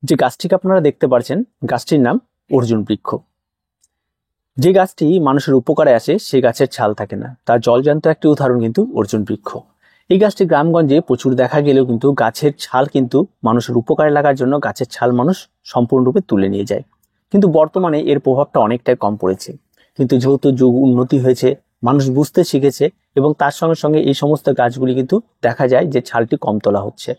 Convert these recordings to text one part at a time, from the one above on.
যে গাছটিকে আপনারা দেখতে পাচ্ছেন, গাছটির নাম অর্জুন বৃক্ষ। যে গাছটি মানুষের উপকারে আসে সেই গাছের ছাল থাকে না, তার জলজান্ত একটি উদাহরণ কিন্তু অর্জুন বৃক্ষ। এই গাছটি গ্রামগঞ্জে প্রচুর দেখা গেলেও কিন্তু গাছের ছাল কিন্তু মানুষের উপকারে লাগার জন্য গাছের ছাল মানুষ সম্পূর্ণরূপে তুলে নিয়ে যায়। কিন্তু বর্তমানে এর প্রভাবটা অনেকটাই কম পড়েছে। কিন্তু যেহেতু যুগ উন্নতি হয়েছে, মানুষ বুঝতে শিখেছে এবং তার সঙ্গে সঙ্গে এই সমস্ত গাছগুলি কিন্তু দেখা যায় যে ছালটি কম তোলা হচ্ছে।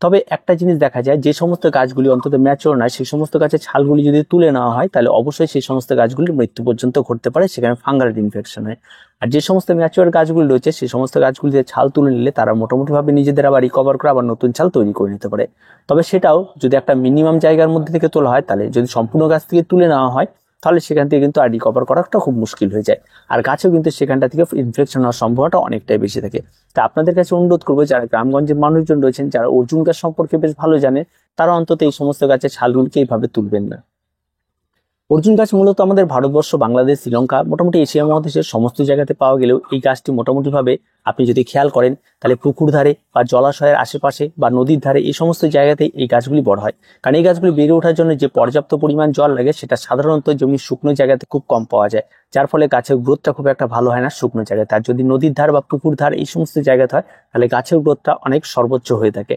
তবে একটা জিনিস দেখা যায়, যে সমস্ত গাছগুলি অন্তত ম্যাচিওর নয় সেই সমস্ত গাছের ছালগুলি যদি তুলে নেওয়া হয় তাহলে অবশ্যই সেই সমস্ত গাছগুলির মৃত্যু পর্যন্ত ঘটতে পারে, সেখানে ফাঙ্গাল ইনফেকশন হয়। আর যে সমস্ত ম্যাচিওর গাছগুলি রয়েছে সেই সমস্ত গাছগুলিতে ছাল তুলে নিলে তারা মোটামুটিভাবে নিজেদের আবার রিকভার করে আবার নতুন ছাল তৈরি করে নিতে পারে। তবে সেটাও যদি একটা মিনিমাম জায়গার মধ্যে থেকে তোলা হয়, তাহলে যদি সম্পূর্ণ গাছ থেকে তুলে নেওয়া হয় তাহলে সেখান থেকে কিন্তু আর রিকভার করাটা খুব মুশকিল হয়ে যায়। আর গাছেও কিন্তু সেখানটা থেকে ইনফেকশন হওয়ার সম্ভাবনাটা অনেকটাই বেশি থাকে। তা আপনাদের কাছে অনুরোধ করবো, যারা গ্রামগঞ্জের মানুষজন রয়েছেন, যারা অর্জুন গাছ সম্পর্কে বেশ ভালো জানে, তারা অন্তত এই সমস্ত গাছের ছালগুলিকে এইভাবে তুলবেন না। অর্জুন গাছ মূলত আমাদের ভারতবর্ষ, বাংলাদেশ, শ্রীলঙ্কা, মোটামুটি এশিয়া মহাদেশের সমস্ত জায়গাতে পাওয়া গেলেও এই গাছটি মোটামুটি ভাবে আপনি যদি খেয়াল করেন তাহলে পুকুর ধারে বা জলাশয়ের আশেপাশে বা নদীর ধারে এই সমস্ত জায়গাতে এই গাছগুলি বড় হয়। কারণ এই গাছগুলি বেড়ে ওঠার জন্য যে পর্যাপ্ত পরিমাণ জল লাগে সেটা সাধারণত জমি শুকনো জায়গাতে খুব কম পাওয়া যায়, যার ফলে গাছের গ্রোথটা খুব একটা ভালো হয় না শুকনো জায়গায়। তার যদি নদীর ধার বা পুকুর ধার এই সমস্ত জায়গাতে হয় তাহলে গাছের গ্রোথটা অনেক সর্বোচ্চ হয়ে থাকে।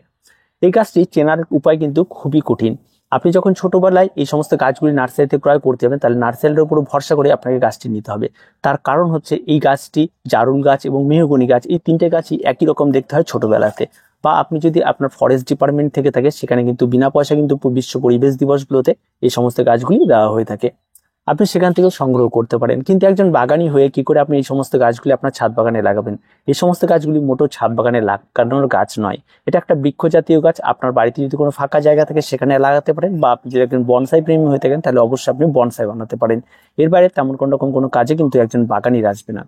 এই গাছটি চেনার উপায় কিন্তু খুবই কঠিন। আপনি যখন ছোটবেলায় এই সমস্ত গাছগুলি নার্সারিতে ক্রয় করতে যাবেন তাহলে নার্সারির উপর ভরসা করে আপনাকে গাছটি নিতে হবে। তার কারণ হচ্ছে এই গাছটি জারুল গাছ এবং মেহগনি গাছ, এই তিনটে গাছই একই রকম দেখতে হয় ছোটবেলাতে। বা আপনি যদি আপনার ফরেস্ট ডিপার্টমেন্ট থেকে থাকে সেখানে কিন্তু বিনা পয়সা কিন্তু বিশ্ব পরিবেশ দিবসগুলোতে এই সমস্ত গাছগুলি দেওয়া হয়ে থাকে, আপনি সেখান থেকে সংগ্রহ করতে পারেন। কিন্তু একজন বাগানি হয়ে কি করে আপনি এই সমস্ত গাছগুলি আপনার ছাদ বাগানে লাগাবেন? এই সমস্ত গাছগুলি মোটো ছাদ বাগানে লাগানোর গাছ নয়, এটা একটা বৃক্ষ জাতীয় গাছ। আপনার বাড়িতে যদি কোনো ফাঁকা জায়গা থাকে সেখানে লাগাতে পারেন, বা আপনি যদি একজন বনসাই প্রেমী হয়ে থাকেন তাহলে অবশ্যই আপনি বনসাই বানাতে পারেন। এর বাইরে তেমন কোনো কাজে কিন্তু একজন বাগানির আসবে না।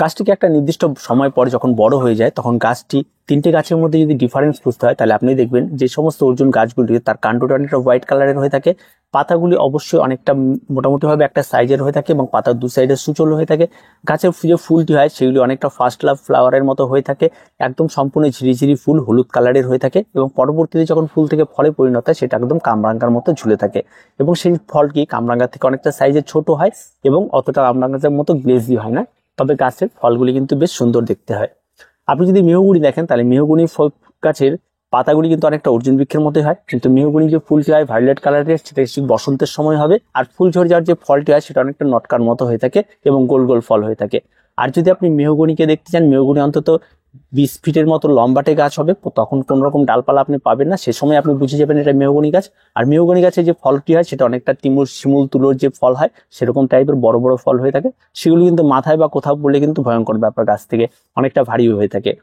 গাছটিকে একটা নির্দিষ্ট সময় পর যখন বড় হয়ে যায় তখন গাছটি তিনটে গাছের মধ্যে যদি ডিফারেন্স বুঝতে হয় তাহলে আপনি দেখবেন যে সমস্ত অর্জুন গাছগুলি তার কাণ্ডটা অনেকটা হোয়াইট কালারের হয়ে থাকে, পাতাগুলি অবশ্যই অনেকটা মোটামুটি ভাবে একটা সাইজের হয়ে থাকে এবং পাতার দু সাইডে সুচল হয়ে থাকে। গাছের যে ফুলটি হয় সেগুলি অনেকটা ফার্স্ট লাভ ফ্লাওয়ারের মতো হয়ে থাকে, একদম সম্পূর্ণ ঝিরিঝিরি ফুল হলুদ কালারের হয়ে থাকে এবং পরবর্তীতে যখন ফুল থেকে ফলে পরিণত হয় সেটা একদম কামরাঙ্গার মতো ঝুলে থাকে এবং সেই ফলটি কামরাঙ্গা থেকে অনেকটা সাইজে ছোট হয় এবং অতটা কামরাঙ্গার মতো গ্লেজি হয় না, তবে গাছের ফলগুলি কিন্তু বেশ সুন্দর দেখতে হয়। আপনি যদি মেহগুনি দেখেন তাহলে মেহগুনি ফল গাছের পাতাগুলি কিন্তু অনেকটা অর্জুন বৃক্ষের মধ্যে হয়, কিন্তু মেহগুনি যে ফুলটি হয় ভায়োলেট কালারের সেটা ঠিক বসন্তের সময় হবে, আর ফুল ঝরে যাওয়ার যে ফলটি হয় সেটা অনেকটা নটকার মতো হয়ে থাকে এবং গোল গোল ফল হয়ে থাকে। আর যদি আপনি মেহগনিকে দেখতে চান, মেহগনি অন্তত 20 ফিটের মতো লম্বাটে গাছ হবে, তখন কোন রকম ডালপালা আপনি পাবেন না, সে সময় আপনি বুঝে যাবেন এটা মেহগনি গাছ। আর মেহগনি গাছের যে ফলটি হয় সেটা অনেকটা শিমুল তুলোর যে ফল হয় সেরকম টাইপের বড় বড় ফল হয়ে থাকে, সেগুলো কিন্তু মাথায় বা কোথাও পড়লে কিন্তু ভয়ঙ্কর ব্যাপার, গাছ থেকে অনেকটা ভারী হয়ে থাকে।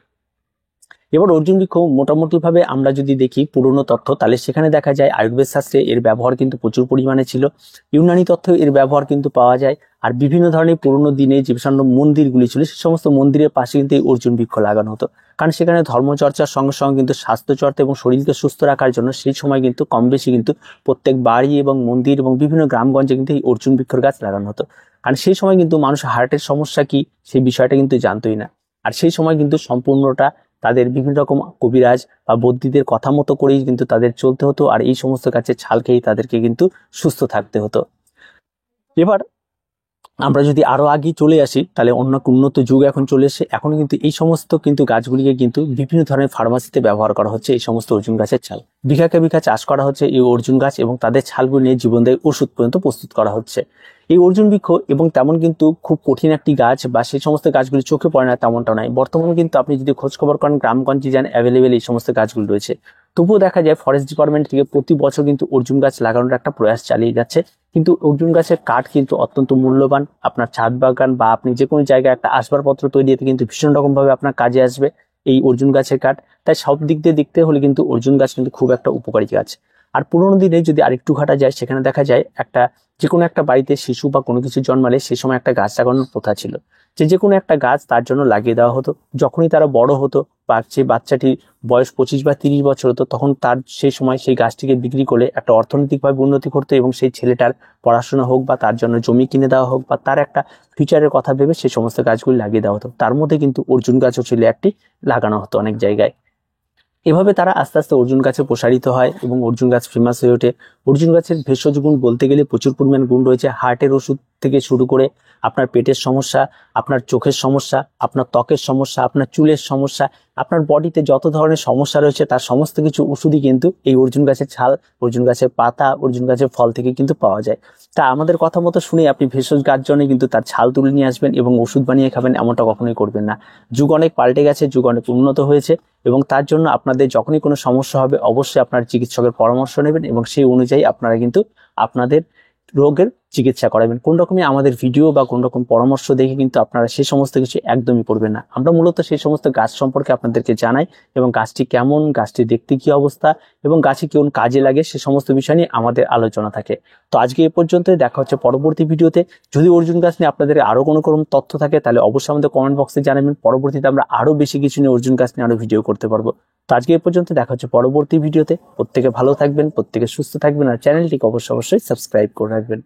এবার অর্জুন বৃক্ষ মোটামুটি ভাবে আমরা যদি দেখি পুরনো তথ্য তাহলে সেখানে দেখা যায় আয়ুর্বেদ শাস্ত্রে এর ব্যবহার কিন্তু প্রচুর পরিমাণে ছিল, ইউনানি তথ্য এর ব্যবহার কিন্তু পাওয়া যায়। আর বিভিন্ন ধরনের পুরনো দিনে যে মন্দিরগুলি ছিল সে সমস্ত মন্দিরের পাশে কিন্তু এই অর্জুন বৃক্ষ লাগানো হতো, কারণ সেখানে ধর্মচর্চার সঙ্গে সঙ্গে কিন্তু স্বাস্থ্যচর্চা এবং শরীরকে সুস্থ রাখার জন্য সেই সময় কিন্তু কম বেশি কিন্তু প্রত্যেক বাড়ি এবং মন্দির এবং বিভিন্ন গ্রামগঞ্জে কিন্তু এই অর্জুন বৃক্ষের গাছ লাগানো হতো। কারণ সেই সময় কিন্তু মানুষ হার্টের সমস্যা কি সেই বিষয়টা কিন্তু জানতোই না, আর সেই সময় কিন্তু সম্পূর্ণটা তাদের বিভিন্ন রকম কবিরাজ বা বদ্যিদের কথা মতো করেই কিন্তু তাদের চলতে হতো, আর এই সমস্ত গাছের ছাল খেয়েই তাদেরকে কিন্তু সুস্থ থাকতে হতো। এবার আমরা যদি আরো আগে চলে আসি তাহলে অন্য উন্নত যুগ এখন চলে এসে এখন কিন্তু এই সমস্ত কিন্তু গাছগুলিকে কিন্তু বিভিন্ন ধরনের ফার্মাসিতে ব্যবহার করা হচ্ছে। এই সমস্ত অর্জুন গাছের ছাল বিঘাকে বিঘা চাষ করা হচ্ছে এই অর্জুন গাছ এবং তাদের ছালগুলি নিয়ে জীবনদায়ী ওষুধ পর্যন্ত প্রস্তুত করা হচ্ছে। এই অর্জুন বৃক্ষ এবং তেমন কিন্তু খুব কঠিন একটি গাছ বা সেই সমস্ত গাছগুলি চোখে পড়ে না তেমনটা নয়, বর্তমানে কিন্তু আপনি যদি খোঁজ খবর করেন গ্রামগঞ্জে যান অ্যাভেলেবেল এই সমস্ত গাছগুলি রয়েছে। তবুও দেখা যায় ফরেস্ট ডিপার্টমেন্ট থেকে প্রতি বছর কিন্তু অর্জুন গাছ লাগানোর একটা প্রয়াস চালিয়ে যাচ্ছে, কিন্তু অর্জুন গাছের কাঠ কিন্তু অত্যন্ত মূল্যবান। আপনার ছাদ বাগান বা আপনি যে কোনো জায়গায় একটা আসবাবপত্র তৈরিতে কিন্তু ভীষণ রকম ভাবে আপনার কাজে আসবে এই অর্জুন গাছের কাঠ। তাই সব দিক দিয়ে দেখতে হলে কিন্তু অর্জুন গাছ কিন্তু খুব একটা উপকারী গাছ। আর পুরোনো দিনে যদি আরেকটু ঘাটা যায় সেখানে দেখা যায় যে কোনো একটা বাড়িতে শিশু বা কোনো কিছু জন্মালে সে সময় একটা গাছ লাগানোর প্রথা ছিল, যে কোনো একটা গাছ তার জন্য লাগিয়ে দেওয়া হতো। যখনই তারা বড় হতো বা সেই বাচ্চাটির বয়স 25 বা 30 বছর হতো তখন তার সেই সময় সেই গাছটিকে বিক্রি করে একটা অর্থনৈতিকভাবে উন্নতি করতো এবং সেই ছেলেটার পড়াশোনা হোক বা তার জন্য জমি কিনে দেওয়া হোক বা তার একটা ফিউচারের কথা ভেবে সেই সমস্ত গাছগুলি লাগিয়ে দেওয়া হতো। তার মধ্যে কিন্তু অর্জুন গাছও ছিল একটি, লাগানো হতো অনেক জায়গায়। এভাবে তারা আস্তে আস্তে অর্জুন গাছে প্রসারিত হয় এবং অর্জুন গাছ ফেমাস হয়ে ওঠে। অর্জুন গাছের ভেষজ গুণ বলতে গেলে প্রচুর পরিমাণ গুণ রয়েছে। হার্টের ওষুধ থেকে শুরু করে আপনার পেটের সমস্যা, আপনার চোখের সমস্যা, আপনার ত্বকের সমস্যা, আপনার চুলের সমস্যা, আপনার বডিতে যত ধরনের সমস্যা রয়েছে তার সমস্ত কিছু ওষুধই কিন্তু এই অর্জুন গাছের ছাল, অর্জুন গাছের পাতা, অর্জুন গাছের ফল থেকে কিন্তু পাওয়া যায়। তা আমাদের কথা মতো শুনে আপনি ভেষজ গাছ জন্য কিন্তু তার ছাল তুলে নিয়ে আসবেন এবং ওষুধ বানিয়ে খাবেন, এমনটা কখনোই করবেন না। যুগ অনেক পাল্টে গেছে, যুগ অনেক উন্নত হয়েছে এবং তার জন্য আপনাদের যখনই কোনো সমস্যা হবে অবশ্যই আপনার চিকিৎসকের পরামর্শ নেবেন এবং সেই অনুযায়ী আপনারা কিন্তু আপনাদের রোগের চিকিৎসা করাবেন। কোন রকমই আমাদের ভিডিও বা কোন রকম পরামর্শ দেখে কিন্তু আপনারা সেই সমস্ত কিছু একদমই করবেন না। আমরা মূলত সেই সমস্ত গাছ সম্পর্কে আপনাদেরকে জানাই এবং গাছটি কেমন, গাছটি দেখতে কি অবস্থা এবং গাছে কোন কাজে লাগে সে সমস্ত বিষয় নিয়ে আমাদের আলোচনা থাকে। তো আজকে এ পর্যন্তই, দেখা হচ্ছে পরবর্তী ভিডিওতে। যদি অর্জুন গাছ নিয়ে আপনাদের আরো কোনো তথ্য থাকে তাহলে অবশ্যই আমাদের কমেন্ট বক্সে জানাবেন। পরবর্তীতে আমরা আরো বেশি কিছু নিয়ে অর্জুন গাছ নিয়ে আরো ভিডিও করতে পারবো। তো আজকে এ পর্যন্ত, দেখা হচ্ছে পরবর্তী ভিডিওতে। প্রত্যেকে ভালো থাকবেন, প্রত্যেকে সুস্থ থাকবেন আর চ্যানেলটিকে অবশ্যই সাবস্ক্রাইব করে রাখবেন।